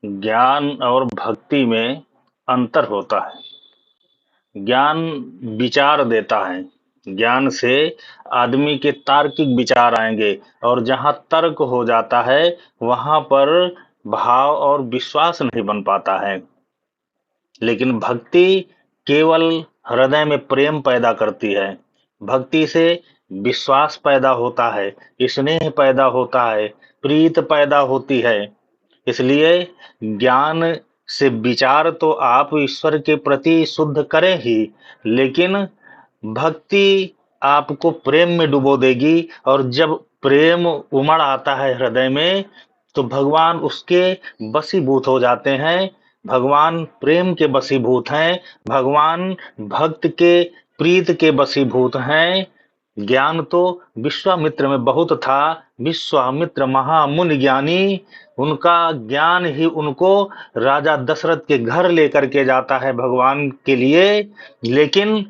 ज्ञान और भक्ति में अंतर होता है। ज्ञान विचार देता है। ज्ञान से आदमी के तार्किक विचार आएंगे और जहां तर्क हो जाता है वहां पर भाव और विश्वास नहीं बन पाता है। लेकिन भक्ति केवल हृदय में प्रेम पैदा करती है। भक्ति से विश्वास पैदा होता है, स्नेह पैदा होता है, प्रीत पैदा होती है। इसलिए ज्ञान से विचार तो आप ईश्वर के प्रति शुद्ध करें ही, लेकिन भक्ति आपको प्रेम में डुबो देगी। और जब प्रेम उमड़ आता है हृदय में तो भगवान उसके वशीभूत हो जाते हैं। भगवान प्रेम के वशीभूत हैं। भगवान भक्त के प्रीत के वशीभूत हैं। ज्ञान तो विश्वामित्र में बहुत था। विश्वामित्र महामुनि ज्ञानी, उनका ज्ञान ही उनको राजा दशरथ के घर लेकर के जाता है भगवान के लिए। लेकिन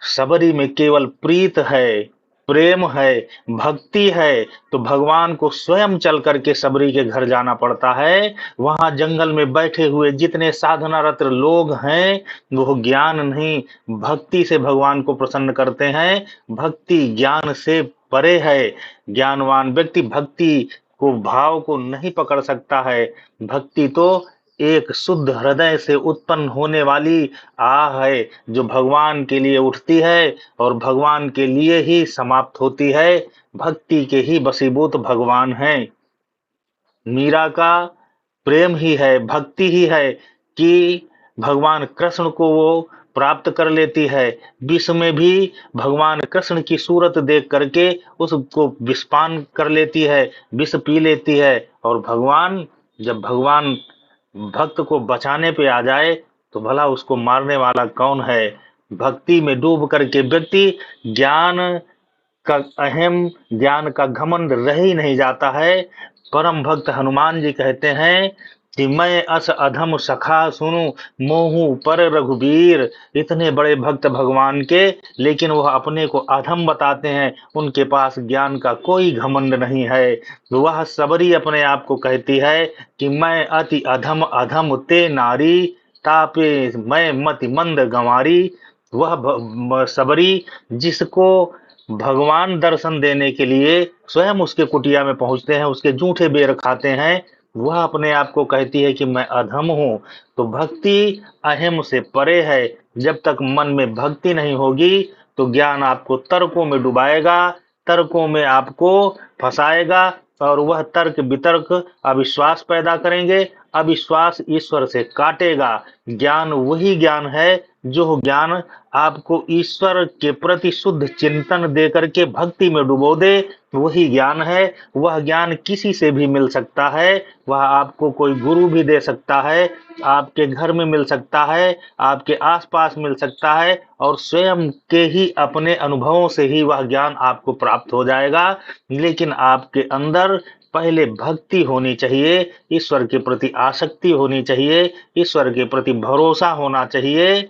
सबरी में केवल प्रीत है, प्रेम है, भक्ति है, तो भगवान को स्वयं चल करके सबरी के घर जाना पड़ता है। वहां जंगल में बैठे हुए जितने साधनारत लोग हैं वो ज्ञान नहीं भक्ति से भगवान को प्रसन्न करते हैं। भक्ति ज्ञान से परे है। ज्ञानवान व्यक्ति भक्ति को भाव को नहीं पकड़ सकता है। भक्ति तो एक शुद्ध हृदय से उत्पन्न होने वाली आह है जो भगवान के लिए उठती है और भगवान के लिए ही समाप्त होती है। भक्ति के ही वशीभूत भगवान हैं। मीरा का प्रेम ही है, भक्ति ही है कि भगवान कृष्ण को वो प्राप्त कर लेती है। विष में भी भगवान कृष्ण की सूरत देख करके उसको विषपान कर लेती है, विष पी लेती है। और भगवान, जब भगवान भक्त को बचाने पे आ जाए तो भला उसको मारने वाला कौन है। भक्ति में डूब करके व्यक्ति ज्ञान का अहम, ज्ञान का घमंड रह ही नहीं जाता है। परम भक्त हनुमान जी कहते हैं कि मैं अस अधम सखा सुनु मोहू पर रघुबीर। इतने बड़े भक्त भगवान के, लेकिन वह अपने को अधम बताते हैं। उनके पास ज्ञान का कोई घमंड नहीं है। वह सबरी अपने आप को कहती है कि मैं अति अधम अधम ते नारी, तापे मैं मति मंद गंवारी। वह सबरी जिसको भगवान दर्शन देने के लिए स्वयं उसके कुटिया में पहुंचते हैं, उसके जूठे बेर खाते हैं, वह अपने आप को कहती है कि मैं अधम हूं। तो भक्ति अहम से परे है। जब तक मन में भक्ति नहीं होगी तो ज्ञान आपको तर्कों में डुबाएगा, तर्कों में आपको फंसाएगा और वह तर्क वितर्क अविश्वास पैदा करेंगे। अविश्वास ईश्वर से काटेगा। ज्ञान वही ज्ञान है जो ज्ञान आपको ईश्वर के प्रति शुद्ध चिंतन दे करके भक्ति में डुबो दे। वही ज्ञान है। वह ज्ञान किसी से भी मिल सकता है। वह आपको कोई गुरु भी दे सकता है, आपके घर में मिल सकता है, आपके आसपास मिल सकता है और स्वयं के ही अपने अनुभवों से ही वह ज्ञान आपको प्राप्त हो जाएगा। लेकिन आपके अंदर पहले भक्ति होनी चाहिए, ईश्वर के प्रति आसक्ति होनी चाहिए, ईश्वर के प्रति भरोसा होना चाहिए।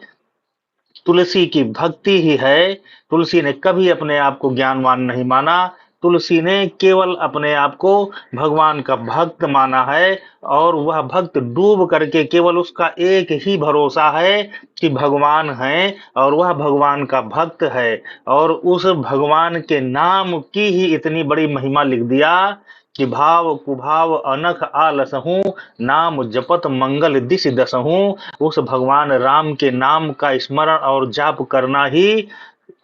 तुलसी की भक्ति ही है। तुलसी ने कभी अपने आप को ज्ञानवान नहीं माना। तुलसी ने केवल अपने आप को भगवान का भक्त माना है और वह भक्त डूब करके केवल उसका एक ही भरोसा है कि भगवान है और वह भगवान का भक्त है। और उस भगवान के नाम की ही इतनी बड़ी महिमा लिख दिया कि भाव कुभाव अनख आलसहूं, नाम जपत मंगल दिशि दसहूं। उस भगवान राम के नाम का स्मरण और जाप करना ही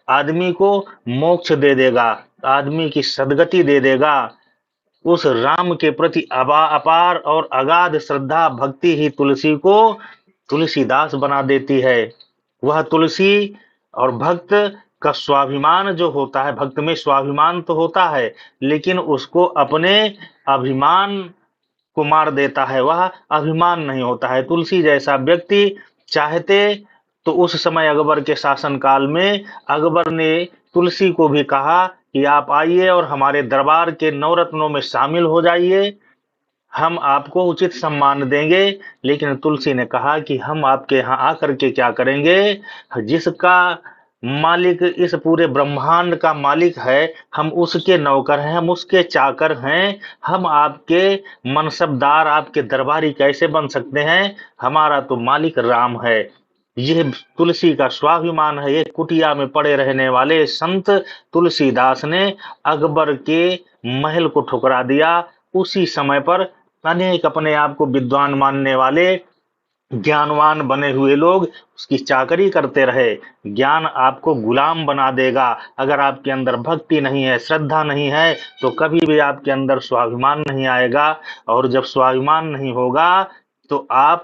आदमी को मोक्ष दे देगा, आदमी की सदगति दे देगा। उस राम के प्रति अपार और अगाध श्रद्धा भक्ति ही तुलसी को तुलसीदास बना देती है। वह तुलसी और भक्त का स्वाभिमान जो होता है, भक्त में स्वाभिमान तो होता है लेकिन उसको अपने अभिमान को मार देता है, वह अभिमान नहीं होता है। तुलसी जैसा व्यक्ति चाहते तो उस समय अकबर के शासनकाल में अकबर ने तुलसी को भी कहा कि आप आइए और हमारे दरबार के नवरत्नों में शामिल हो जाइए, हम आपको उचित सम्मान देंगे। लेकिन तुलसी ने कहा कि हम आपके यहाँ आकर के क्या करेंगे। जिसका मालिक इस पूरे ब्रह्मांड का मालिक है, हम उसके नौकर हैं, हम उसके चाकर हैं, हम आपके मनसबदार, आपके दरबारी कैसे बन सकते हैं? हमारा तो मालिक राम है। यह तुलसी का स्वाभिमान है। ये कुटिया में पड़े रहने वाले संत तुलसीदास ने अकबर के महल को ठुकरा दिया। उसी समय पर अनेक अपने आप को विद्वान मानने वाले ज्ञानवान बने हुए लोग उसकी चाकरी करते रहे। ज्ञान आपको गुलाम बना देगा। अगर आपके अंदर भक्ति नहीं है, श्रद्धा नहीं है, तो कभी भी आपके अंदर स्वाभिमान नहीं आएगा। और जब स्वाभिमान नहीं होगा तो आप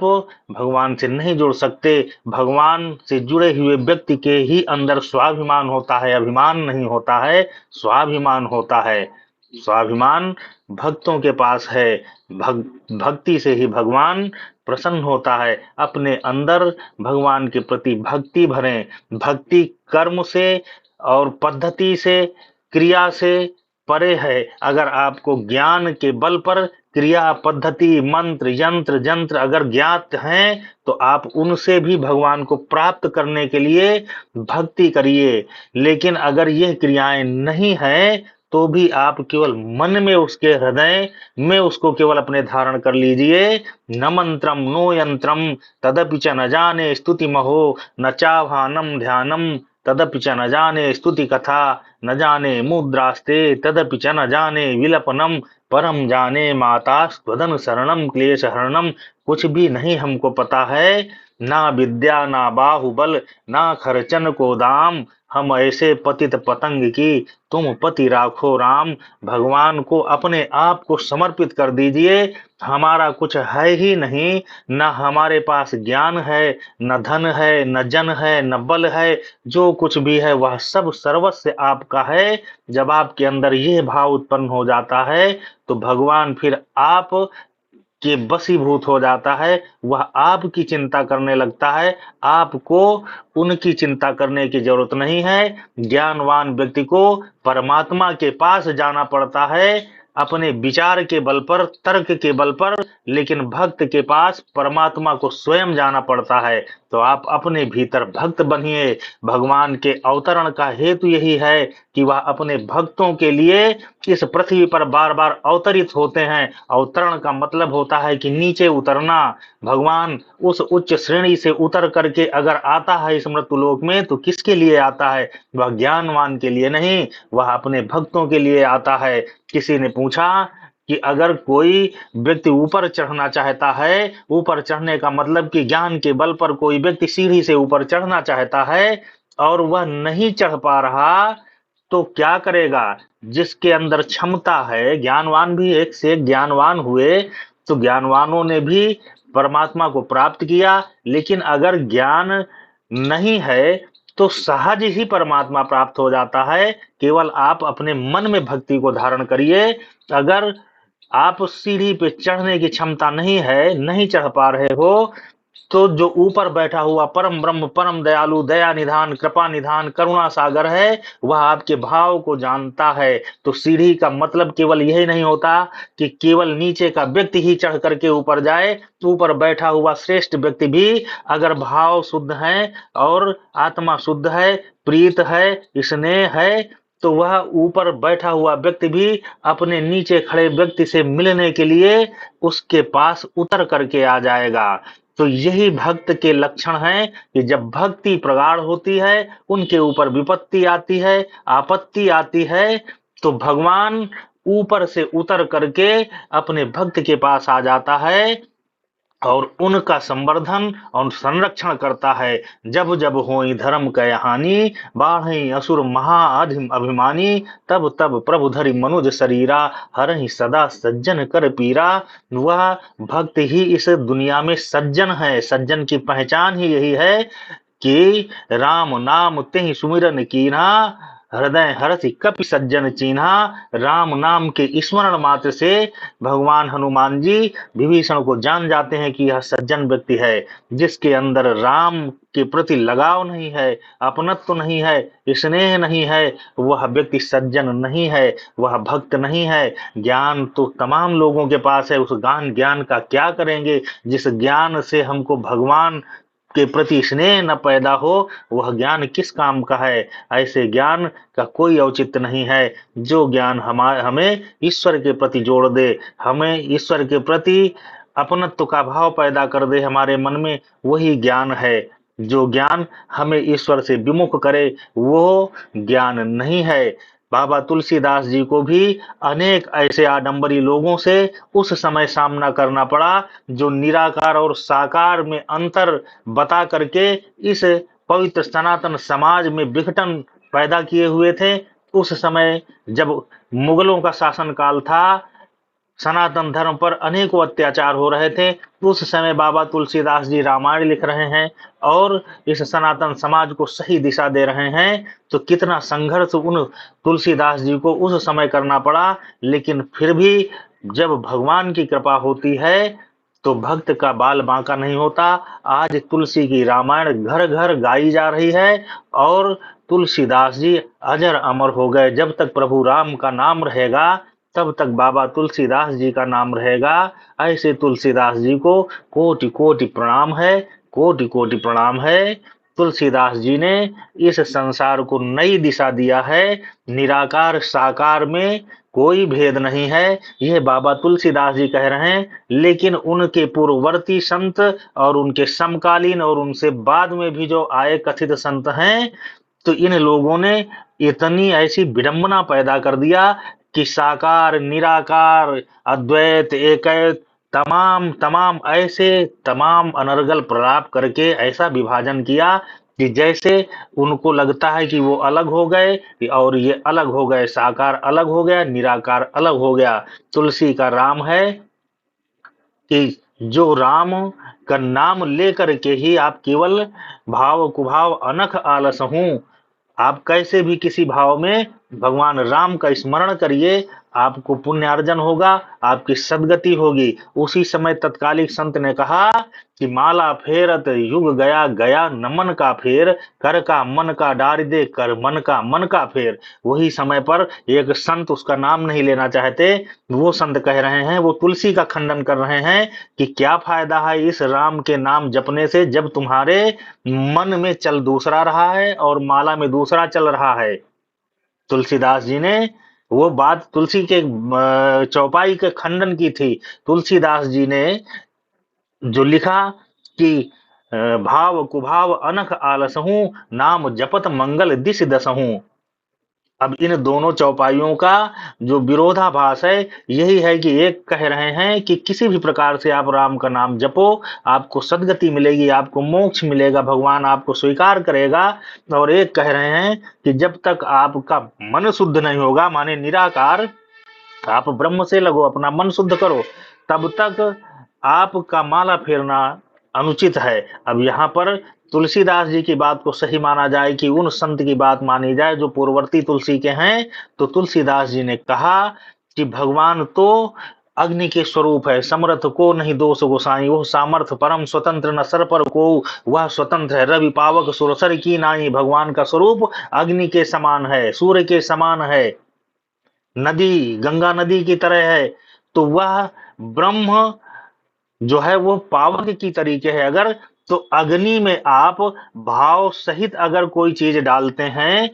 भगवान से नहीं जुड़ सकते। भगवान से जुड़े हुए व्यक्ति के ही अंदर स्वाभिमान होता है, अभिमान नहीं होता है, स्वाभिमान होता है। स्वाभिमान भक्तों के पास है। भक्ति से ही भगवान प्रसन्न होता है। अपने अंदर भगवान के प्रति भक्ति भरें। भक्ति कर्म से और पद्धति से, क्रिया से परे है। अगर आपको ज्ञान के बल पर क्रिया, पद्धति, मंत्र, यंत्र, जंत्र अगर ज्ञात हैं, तो आप उनसे भी भगवान को प्राप्त करने के लिए भक्ति करिए। लेकिन अगर यह क्रियाएं नहीं है, तो भी आप केवल मन में, उसके हृदय में उसको केवल अपने धारण कर लीजिए। न मंत्रम नो यंत्रम तदपि च न जाने स्तुति महो, न चाभानम ध्यानम तदपि च न जाने स्तुति कथा, न जाने मुद्रास्ते तदपि च न जाने विलपनम, परम जाने माता स्वदन शरणम क्लेश हरणम। कुछ भी नहीं हमको पता है, ना विद्या ना बाहुबल ना खर्चन को दाम, हम ऐसे पतित पतंग की तुम पति राखो राम। भगवान को अपने आप को समर्पित कर दीजिए। हमारा कुछ है ही नहीं, न हमारे पास ज्ञान है, न धन है, न जन है, न बल है। जो कुछ भी है वह सब सर्वस्व आपका है। जब आपके अंदर यह भाव उत्पन्न हो जाता है, तो भगवान फिर आप के वशीभूत हो जाता है। वह आपकी चिंता करने लगता है। आपको उनकी चिंता करने की जरूरत नहीं है। ज्ञानवान व्यक्ति को परमात्मा के पास जाना पड़ता है, अपने विचार के बल पर, तर्क के बल पर। लेकिन भक्त के पास परमात्मा को स्वयं जाना पड़ता है। तो आप अपने भीतर भक्त बनिए। भगवान के अवतरण का हेतु यही है कि वह अपने भक्तों के लिए इस पृथ्वी पर बार बार अवतरित होते हैं। अवतरण का मतलब होता है कि नीचे उतरना। भगवान उस उच्च श्रेणी से उतर करके अगर आता है इस मृत्युलोक में, तो किसके लिए आता है? वह ज्ञानवान के लिए नहीं, वह अपने भक्तों के लिए आता है। किसी ने पूछा कि अगर कोई व्यक्ति ऊपर चढ़ना चाहता है, ऊपर चढ़ने का मतलब कि ज्ञान के बल पर कोई व्यक्ति सीढ़ी से ऊपर चढ़ना चाहता है और वह नहीं चढ़ पा रहा, तो क्या करेगा? जिसके अंदर क्षमता है, ज्ञानवान भी एक से एक ज्ञानवान हुए, तो ज्ञानवानों ने भी परमात्मा को प्राप्त किया। लेकिन अगर ज्ञान नहीं है, तो सहज ही परमात्मा प्राप्त हो जाता है। केवल आप अपने मन में भक्ति को धारण करिए। अगर आप सीढ़ी पे चढ़ने की क्षमता नहीं है, नहीं चढ़ पा रहे हो, तो जो ऊपर बैठा हुआ परम ब्रह्म, परम दयालु, दया निधान, कृपा निधान, करुणा सागर है, वह आपके भाव को जानता है। तो सीढ़ी का मतलब केवल यही नहीं होता कि केवल नीचे का व्यक्ति ही चढ़ करके ऊपर जाए। ऊपर बैठा हुआ श्रेष्ठ व्यक्ति भी अगर भाव शुद्ध है और आत्मा शुद्ध है, प्रीत है, स्नेह है, तो वह ऊपर बैठा हुआ व्यक्ति भी अपने नीचे खड़े व्यक्ति से मिलने के लिए उसके पास उतर करके आ जाएगा। तो यही भक्त के लक्षण हैं कि जब भक्ति प्रगाढ़ होती है, उनके ऊपर विपत्ति आती है, आपत्ति आती है, तो भगवान ऊपर से उतर करके अपने भक्त के पास आ जाता है और उनका संवर्धन और संरक्षण करता है। जब जब होई धर्म कय हानि, बाढ़ई असुर महाअधि अभिमानी, तब तब प्रभु धरि मनुज शरीरा, हरहि सदा सज्जन कर पीरा। वह भक्त ही इस दुनिया में सज्जन है। सज्जन की पहचान ही यही है कि राम नाम तेहि सुमिरन कीन्हा, हृदय हरसि कपि सज्जन चीन्हा। राम नाम के स्मरण मात्र से भगवान हनुमान जी विभीषण को जान जाते हैं कि यह सज्जन व्यक्ति है। जिसके अंदर राम के प्रति लगाव नहीं है, अपनत्व नहीं है, स्नेह नहीं है, वह व्यक्ति सज्जन नहीं है, वह भक्त नहीं है। ज्ञान तो तमाम लोगों के पास है, उस ज्ञान का क्या करेंगे जिस ज्ञान से हमको भगवान के प्रति स्नेह न पैदा हो, वह ज्ञान किस काम का है। ऐसे ज्ञान का कोई औचित्य नहीं है। जो ज्ञान हमें ईश्वर के प्रति जोड़ दे, हमें ईश्वर के प्रति अपनत्व का भाव पैदा कर दे हमारे मन में, वही ज्ञान है। जो ज्ञान हमें ईश्वर से विमुख करे वो ज्ञान नहीं है। बाबा तुलसीदास जी को भी अनेक ऐसे आडंबरी लोगों से उस समय सामना करना पड़ा जो निराकार और साकार में अंतर बता करके इस पवित्र सनातन समाज में विघटन पैदा किए हुए थे। उस समय जब मुगलों का शासन काल था, सनातन धर्म पर अनेकों अत्याचार हो रहे थे, उस समय बाबा तुलसीदास जी रामायण लिख रहे हैं और इस सनातन समाज को सही दिशा दे रहे हैं। तो कितना संघर्ष उन तुलसीदास जी को उस समय करना पड़ा, लेकिन फिर भी जब भगवान की कृपा होती है तो भक्त का बाल बांका नहीं होता। आज तुलसी की रामायण घर घर गाई जा रही है और तुलसीदास जी अजर अमर हो गए। जब तक प्रभु राम का नाम रहेगा तब तक बाबा तुलसीदास जी का नाम रहेगा। ऐसे तुलसीदास जी को कोटि कोटि प्रणाम है, कोटि कोटि प्रणाम है। तुलसीदास जी ने इस संसार को नई दिशा दिया है। निराकार साकार में कोई भेद नहीं है, यह बाबा तुलसीदास जी कह रहे हैं। लेकिन उनके पूर्ववर्ती संत और उनके समकालीन और उनसे बाद में भी जो आए कथित संत हैं, तो इन लोगों ने इतनी ऐसी विडंबना पैदा कर दिया कि साकार निराकार अद्वैत एकैत तमाम तमाम ऐसे तमाम अनर्गल प्रलाप करके ऐसा विभाजन किया कि जैसे उनको लगता है कि वो अलग हो गए और ये अलग हो गए, साकार अलग हो गया, निराकार अलग हो गया। तुलसी का राम है कि जो राम का नाम लेकर के ही आप केवल भाव कुभाव अनख आलस हूं, आप कैसे भी किसी भाव में भगवान राम का स्मरण करिए, आपको पुण्यार्जन होगा, आपकी सदगति होगी। उसी समय तत्कालिक संत ने कहा कि माला फेरत युग गया गया न मन का फेर, कर का मन का डार दे कर मन का फेर। वही समय पर एक संत, उसका नाम नहीं लेना चाहते, वो संत कह रहे हैं, वो तुलसी का खंडन कर रहे हैं कि क्या फायदा है इस राम के नाम जपने से जब तुम्हारे मन में चल दूसरा रहा है और माला में दूसरा चल रहा है। तुलसीदास जी ने वो बात तुलसी के चौपाई के खंडन की थी। तुलसीदास जी ने जो लिखा कि भाव कुभाव अनख आलसहूं, नाम जपत मंगल दिस दसहूं। अब इन दोनों चौपाइयों का जो विरोधाभास है यही है कि एक कह रहे हैं कि किसी भी प्रकार से आप राम का नाम जपो, आपको सदगति मिलेगी, आपको मोक्ष मिलेगा, भगवान आपको स्वीकार करेगा। और एक कह रहे हैं कि जब तक आपका मन शुद्ध नहीं होगा, माने निराकार, आप ब्रह्म से लगो, अपना मन शुद्ध करो, तब तक आपका माला फेरना अनुचित है। अब यहाँ पर तुलसीदास जी की बात को सही माना जाए कि उन संत की बात मानी जाए जो पूर्ववर्ती तुलसी के हैं, तो तुलसीदास जी ने कहा कि भगवान तो अग्नि के स्वरूप है, समर्थ को नहीं दोष गोसाई, वो सामर्थ परम स्वतंत्र न सर पर को, वह स्वतंत्र है, रवि पावक सुरसर की नाई। भगवान का स्वरूप अग्नि के समान है, सूर्य के समान है, नदी गंगा नदी की तरह है। तो वह ब्रह्म जो है वो पावक की तरीके है। अगर तो अग्नि में आप भाव सहित अगर कोई चीज डालते हैं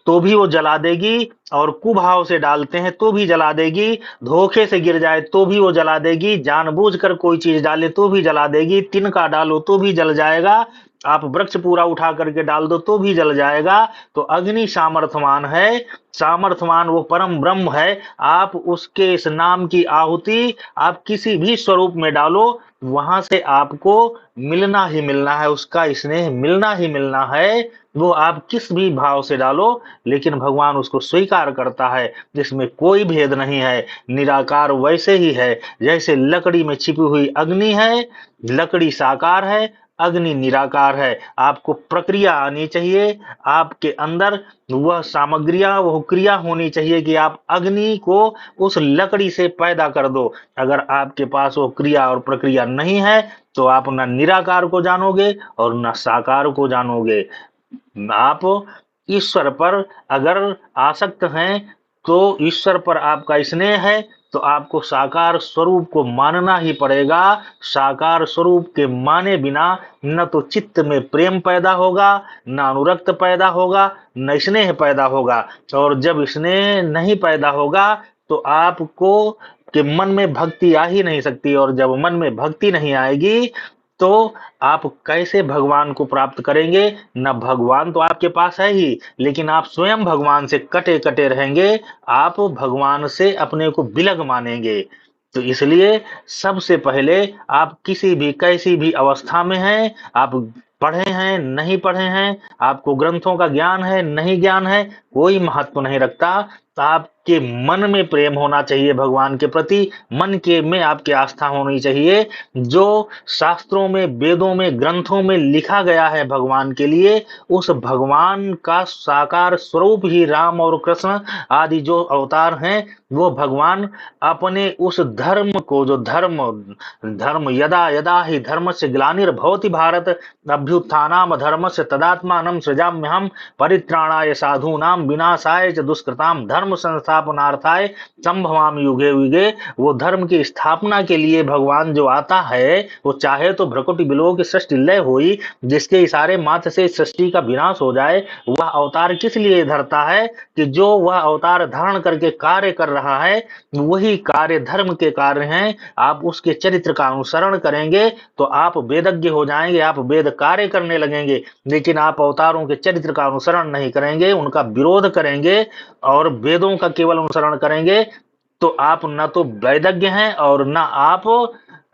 तो भी वो जला देगी, और कुभाव से डालते हैं तो भी जला देगी, धोखे से गिर जाए तो भी वो जला देगी, जानबूझकर कोई चीज डाले तो भी जला देगी, तिनका डालो तो भी जल जाएगा, आप वृक्ष पूरा उठा करके डाल दो तो भी जल जाएगा। तो अग्नि सामर्थ्यवान है, सामर्थ्यवान वो परम ब्रह्म है। आप उसके इस नाम की आहुति आप किसी भी स्वरूप में डालो, वहां से आपको मिलना ही मिलना है, उसका स्नेह मिलना ही मिलना है। वो आप किस भी भाव से डालो, लेकिन भगवान उसको स्वीकार करता है, जिसमें कोई भेद नहीं है। निराकार वैसे ही है जैसे लकड़ी में छिपी हुई अग्नि है, लकड़ी साकार है, अग्नि निराकार है। आपको प्रक्रिया आनी चाहिए, आपके अंदर वह सामग्रियां, वह क्रिया होनी चाहिए कि आप अग्नि को उस लकड़ी से पैदा कर दो। अगर आपके पास वो क्रिया और प्रक्रिया नहीं है तो आप न निराकार को जानोगे और न साकार को जानोगे। आप ईश्वर पर अगर आसक्त हैं तो ईश्वर पर आपका स्नेह है, तो आपको साकार स्वरूप को मानना ही पड़ेगा। साकार स्वरूप के माने बिना न तो चित्त में प्रेम पैदा होगा, न अनुरक्त पैदा होगा, न स्नेह पैदा होगा। और जब स्नेह नहीं पैदा होगा तो आपको के मन में भक्ति आ ही नहीं सकती, और जब मन में भक्ति नहीं आएगी तो आप कैसे भगवान को प्राप्त करेंगे? न भगवान तो आपके पास है ही, लेकिन आप स्वयं भगवान से कटे कटे रहेंगे। आप भगवान से अपने को बिलग मानेंगे। तो इसलिए सबसे पहले आप किसी भी कैसी भी अवस्था में हैं, आप पढ़े हैं नहीं पढ़े हैं, आपको ग्रंथों का ज्ञान है नहीं ज्ञान है, कोई महत्व नहीं रखता। तो आपके मन में प्रेम होना चाहिए भगवान के प्रति, मन के में आपकी आस्था होनी चाहिए। जो शास्त्रों में, वेदों में, ग्रंथों में लिखा गया है भगवान के लिए, उस भगवान का साकार स्वरूप ही राम और कृष्ण आदि जो अवतार हैं, वो भगवान अपने उस धर्म को, जो धर्म धर्म यदा यदा ही धर्मस्य ग्लानिर्भवति भारत अभ्युत्थानम धर्मस्य तदात्मानं सृजाम्यहम् परित्राणाय साधूनां विनाशाय च दुष्कृतां धर्म संस्थापनार्थाय संभवामि युगे युगे। वो धर्म की स्थापना के लिए भगवान जो आता है, वो चाहे तो भ्रकुटी बिलोक की सृष्टि लय हुई, जिसके इशारे मात्र से सृष्टि का विनाश हो जाए। वह अवतार किस लिए धरता है? कि जो वह अवतार धारण करके कार्य कर रहा है, वही कार्य धर्म के कार्य हैं। आप उसके चरित्र का अनुसरण करेंगे तो आप वेदज्ञ हो जाएंगे, आप वेद कार्य करने लगेंगे। लेकिन आप अवतारों के चरित्र का अनुसरण नहीं करेंगे, उनका विरोध करेंगे और वेदों का केवल अनुसरण करेंगे, तो आप न तो वैदज्ञ हैं और न आप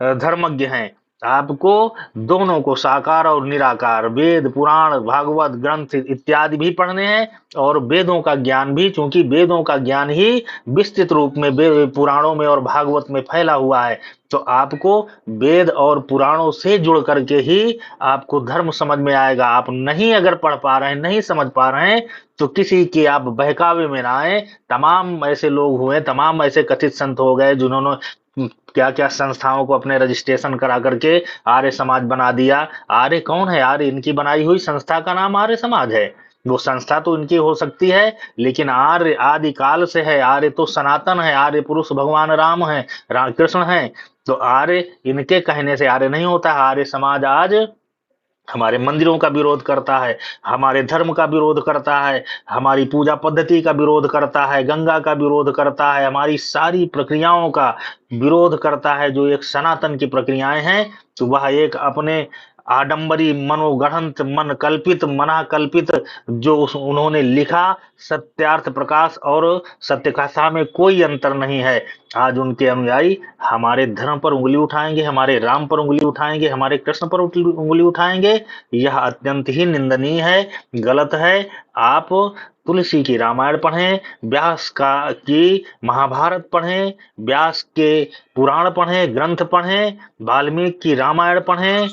धर्मज्ञ हैं। आपको दोनों को, साकार और निराकार, वेद पुराण भागवत ग्रंथ इत्यादि भी पढ़ने हैं, और वेदों का ज्ञान भी, क्योंकि वेदों का ज्ञान ही विस्तृत रूप में पुराणों में और भागवत में फैला हुआ है। तो आपको वेद और पुराणों से जुड़ करके ही आपको धर्म समझ में आएगा। आप नहीं अगर पढ़ पा रहे हैं, नहीं समझ पा रहे हैं, तो किसी के आप बहकावे में ना आए। तमाम ऐसे लोग हुए, तमाम ऐसे कथित संत हो गए जिन्होंने क्या क्या संस्थाओं को अपने रजिस्ट्रेशन करा करके आर्य समाज बना दिया। आर्य कौन है? आर्य इनकी बनाई हुई संस्था का नाम आर्य समाज है। वो संस्था तो इनकी हो सकती है, लेकिन आर्य आदि काल से है। आर्य तो सनातन है, आर्य पुरुष भगवान राम है, राम कृष्ण है। तो आर्य इनके कहने से आर्य नहीं होता है। आर्य समाज आज हमारे मंदिरों का विरोध करता है, हमारे धर्म का विरोध करता है, हमारी पूजा पद्धति का विरोध करता है, गंगा का विरोध करता है, हमारी सारी प्रक्रियाओं का विरोध करता है। जो एक सनातन की प्रक्रियाएं हैं, तो वह एक अपने आडंबरी मनोगढ़ंत मन कल्पित मना कल्पित जो उन्होंने लिखा, सत्यार्थ प्रकाश और सत्य कथा में कोई अंतर नहीं है। आज उनके अनुयायी हमारे धर्म पर उंगली उठाएंगे, हमारे राम पर उंगली उठाएंगे, हमारे कृष्ण पर उंगली उठाएंगे। यह अत्यंत ही निंदनीय है, गलत है। आप तुलसी की रामायण पढ़ें, व्यास का की महाभारत पढ़ें, व्यास के पुराण पढ़ें, ग्रंथ पढ़ें, वाल्मीकि की रामायण पढ़ें।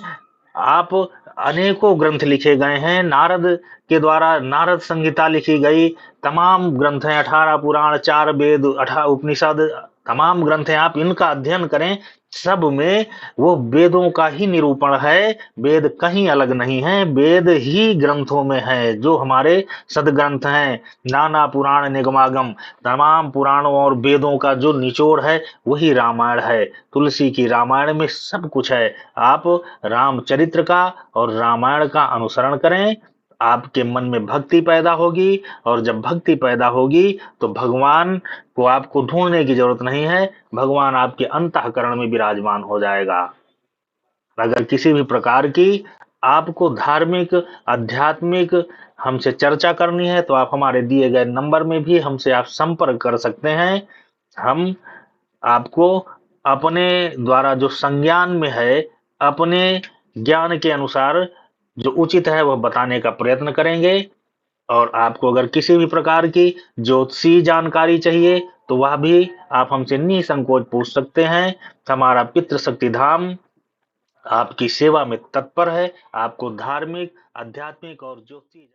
आप अनेकों ग्रंथ लिखे गए हैं, नारद के द्वारा नारद संहिता लिखी गई, तमाम ग्रंथ हैं, 18 पुराण, 4 वेद, 18 उपनिषद, तमाम ग्रंथ हैं। आप इनका अध्ययन करें, सब में वो वेदों का ही निरूपण है। वेद कहीं अलग नहीं है, वेद ही ग्रंथों में है, जो हमारे सदग्रंथ हैं। नाना पुराण निगमागम, तमाम पुराणों और वेदों का जो निचोड़ है वही रामायण है। तुलसी की रामायण में सब कुछ है। आप रामचरित्र का और रामायण का अनुसरण करें, आपके मन में भक्ति पैदा होगी, और जब भक्ति पैदा होगी तो भगवान को आपको ढूंढने की जरूरत नहीं है, भगवान आपके अंतःकरण में विराजमान हो जाएगा। अगर किसी भी प्रकार की आपको धार्मिक, आध्यात्मिक हमसे चर्चा करनी है, तो आप हमारे दिए गए नंबर में भी हमसे आप संपर्क कर सकते हैं। हम आपको अपने द्वारा जो संज्ञान में है, अपने ज्ञान के अनुसार जो उचित है वह बताने का प्रयत्न करेंगे। और आपको अगर किसी भी प्रकार की ज्योतिषीय जानकारी चाहिए, तो वह भी आप हमसे निसंकोच पूछ सकते हैं। हमारा पितृशक्ति धाम आपकी सेवा में तत्पर है। आपको धार्मिक, आध्यात्मिक और ज्योतिषीय